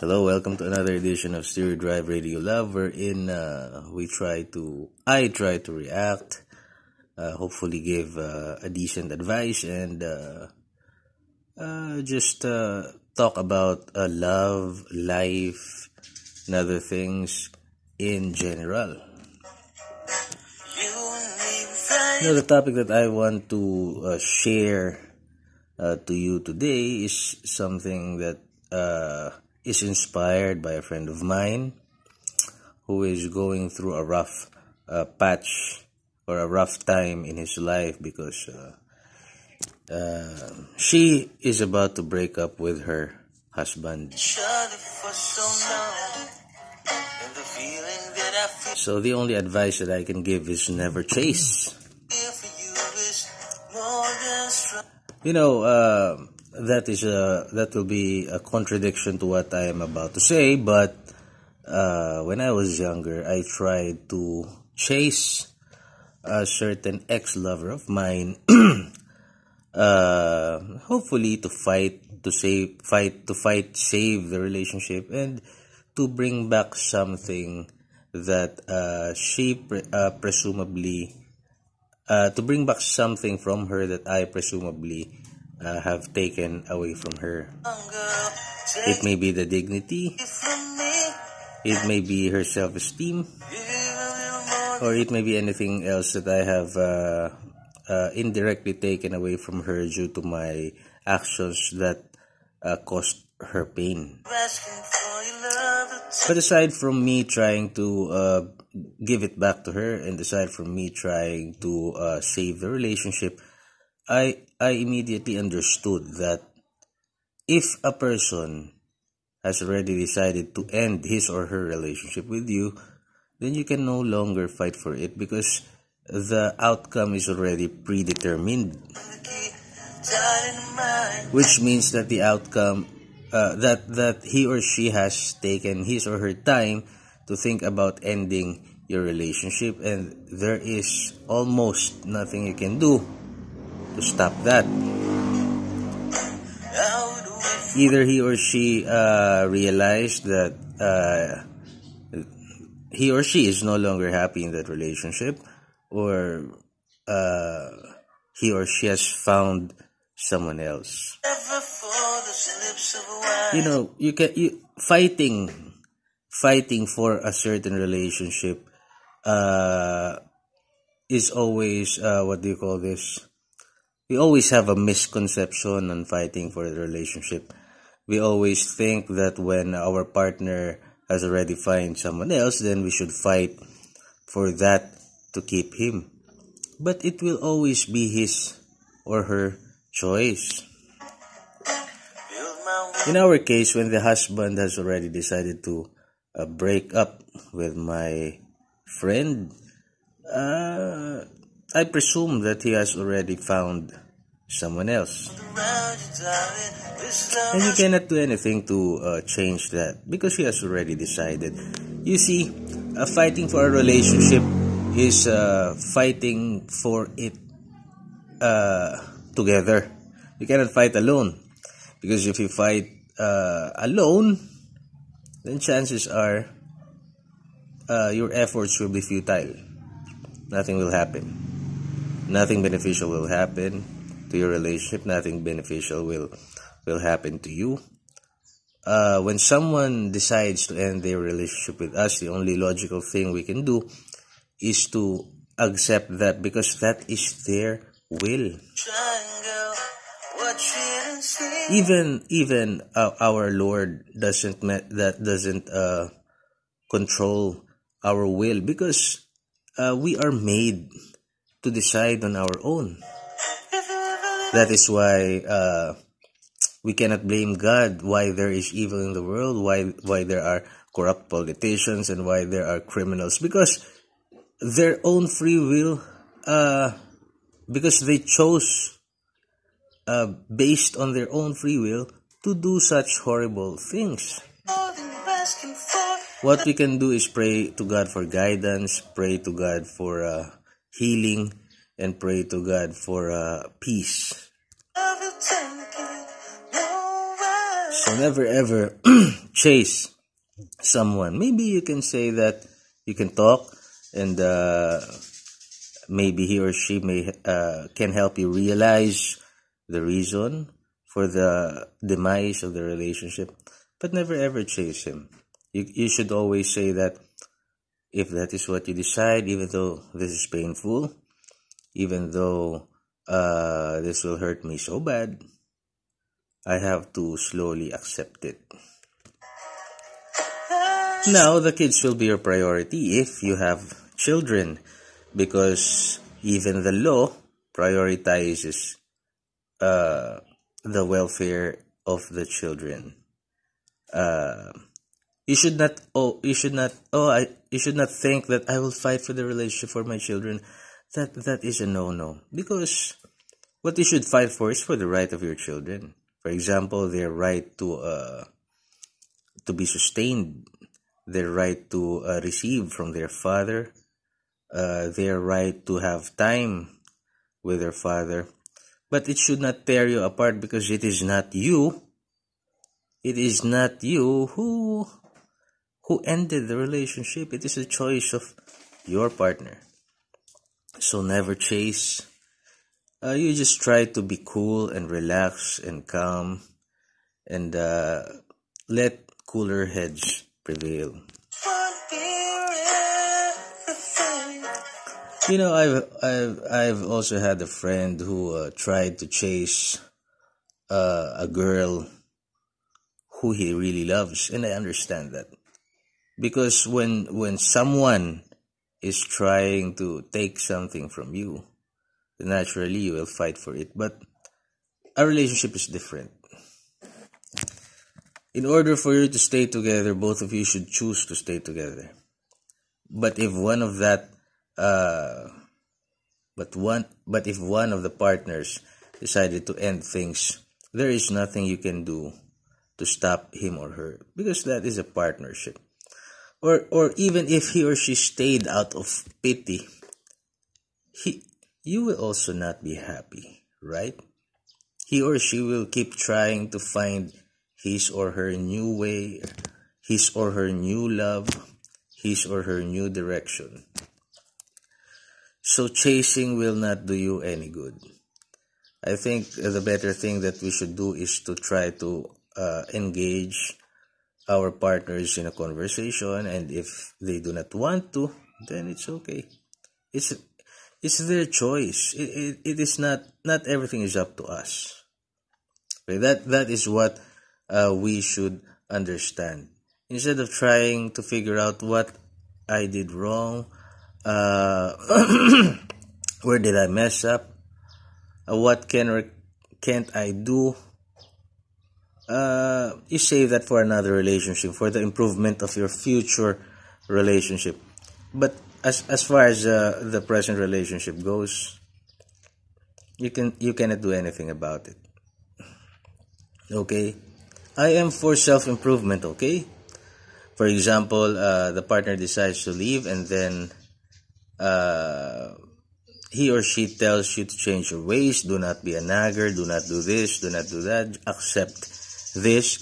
Hello, welcome to another edition of Stereo Drive Radio Love, wherein I try to react, hopefully give a decent advice, and just talk about love, life, and other things in general. The topic that I want to share to you today is something that is inspired by a friend of mine who is going through a rough patch or a rough time in his life because she is about to break up with her husband. So the only advice that I can give is never chase. That will be a contradiction to what I am about to say, but when I was younger, I tried to chase a certain ex-lover of mine, hopefully to save the relationship and to bring back something that to bring back something from her that I presumably have taken away from her. It may be the dignity, it may be her self-esteem, or it may be anything else that I have indirectly taken away from her due to my actions that caused her pain. But aside from me trying to give it back to her, and aside from me trying to save the relationship, I immediately understood that if a person has already decided to end his or her relationship with you, then you can no longer fight for it because the outcome is already predetermined. Which means that the outcome, that he or she has taken his or her time to think about ending your relationship, and there is almost nothing you can do to stop that. Either he or she realized that he or she is no longer happy in that relationship, or he or she has found someone else. Fighting for a certain relationship is always we always have a misconception on fighting for the relationship. We always think that when our partner has already found someone else, then we should fight for that to keep him. But it will always be his or her choice. In our case, when the husband has already decided to break up with my friend, I presume that he has already found someone else. And you cannot do anything to change that because he has already decided. You see, fighting for a relationship is fighting for it together. You cannot fight alone, because if you fight alone, then chances are your efforts will be futile. Nothing will happen. Nothing beneficial will happen to your relationship. Nothing beneficial will happen to you. When someone decides to end their relationship with us, the only logical thing we can do is to accept that, because that is their will. Even our Lord doesn't control our will, because we are made to decide on our own. That is why we cannot blame God why there is evil in the world, why there are corrupt politicians, and why there are criminals, because their own free will, because they chose based on their own free will to do such horrible things. What we can do is pray to God for guidance, pray to God for healing, and pray to God for peace. So never ever chase someone. Maybe you can say that you can talk, and maybe he or she can help you realize the reason for the demise of the relationship, but never ever chase him. You should always say that if that is what you decide, even though this is painful, even though this will hurt me so bad, I have to slowly accept it. Now, the kids will be your priority if you have children, because even the law prioritizes the welfare of the children. You should not think that I will fight for the relationship for my children. That is a no, because what you should fight for is for the right of your children. For example, their right to be sustained, their right to receive from their father, their right to have time with their father. But it should not tear you apart, because it is not you. It is not you who ended the relationship. It is a choice of your partner. So never chase. You just try to be cool and relax and calm, and let cooler heads prevail. You know, I've also had a friend who tried to chase a girl who he really loves, and I understand that, because when someone is trying to take something from you, naturally you will fight for it. But a relationship is different. In order for you to stay together, both of you should choose to stay together. But if one of that if one of the partners decided to end things, there is nothing you can do to stop him or her, because that is a partnership. Or even if he or she stayed out of pity, you will also not be happy, right? He or she will keep trying to find his or her new way, his or her new love, his or her new direction. So chasing will not do you any good. I think the better thing that we should do is to try to engage our partners in a conversation, and if they do not want to, then it's okay. It's their choice. It is not everything is up to us. Okay? That is what we should understand. Instead of trying to figure out what I did wrong, where did I mess up, what can or can't I do, you save that for another relationship, for the improvement of your future relationship. But as far as the present relationship goes, you cannot do anything about it. Okay, I am for self-improvement. Okay, for example, the partner decides to leave, and then he or she tells you to change your ways. Do not be a nagger. Do not do this. Do not do that. Accept this,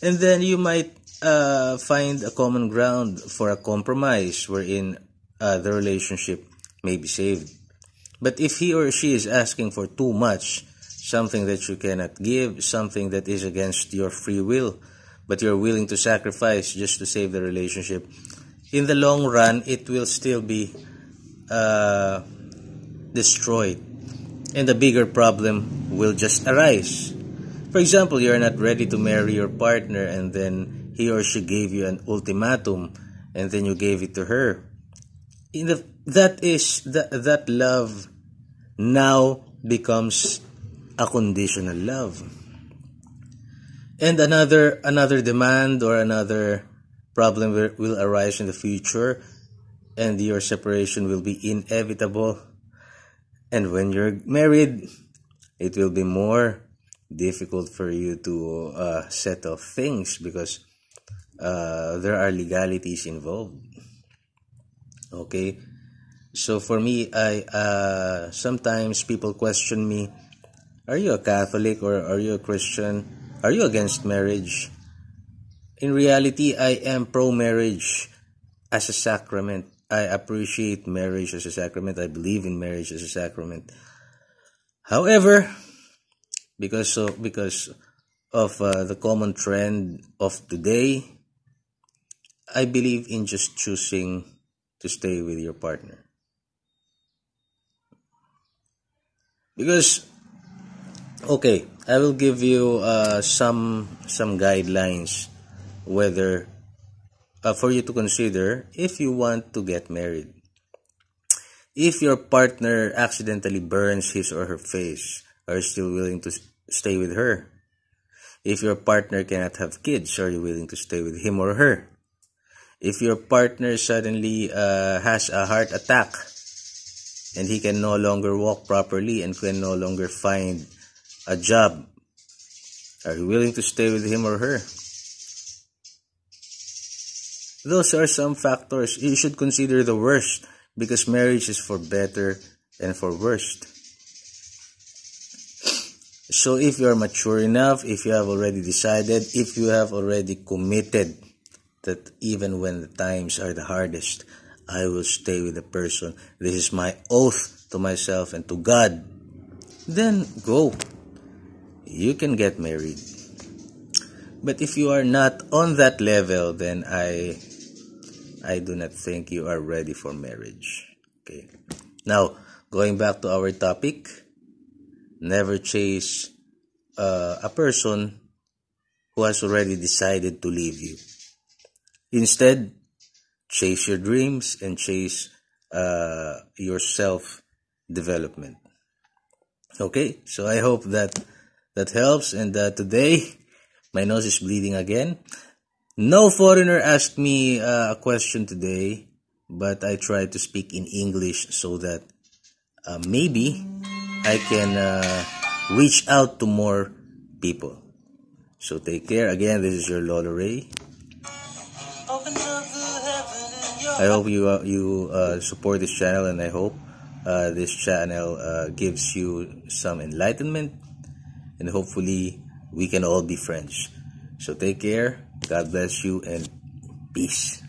and then you might find a common ground for a compromise wherein the relationship may be saved. But if he or she is asking for too much, something that you cannot give, something that is against your free will, but you're willing to sacrifice just to save the relationship, in the long run, it will still be destroyed, and the bigger problem will just arise. For example, you're not ready to marry your partner, and then he or she gave you an ultimatum, and then you gave it to her. That love now becomes a conditional love. And another demand or another problem will arise in the future, and your separation will be inevitable. And when you're married, it will be more difficult for you to settle things, because there are legalities involved. Okay, so for me, I sometimes people question me, are you a Catholic or are you a Christian? Are you against marriage? In reality, I am pro-marriage as a sacrament. I appreciate marriage as a sacrament. I believe in marriage as a sacrament. However, because of the common trend of today, I believe in just choosing to stay with your partner. Because, okay, I will give you some guidelines whether for you to consider if you want to get married. If your partner accidentally burns his or her face, are you still willing to stay with her? If your partner cannot have kids, are you willing to stay with him or her? If your partner suddenly has a heart attack and he can no longer walk properly and can no longer find a job, are you willing to stay with him or her? Those are some factors. You should consider the worst, because marriage is for better and for worst. So if you are mature enough, if you have already decided, if you have already committed that even when the times are the hardest, I will stay with the person, this is my oath to myself and to God, then go. You can get married. But if you are not on that level, then I do not think you are ready for marriage. Okay. Now, going back to our topic, never chase a person who has already decided to leave you. Instead, chase your dreams and chase your self-development. Okay, so I hope that helps. And today, my nose is bleeding again. No foreigner asked me a question today, but I tried to speak in English so that maybe I can reach out to more people. So take care. Again, this is your Lolo Ray. I hope you support this channel, and I hope this channel gives you some enlightenment, and hopefully we can all be friends. So take care. God bless you, and peace.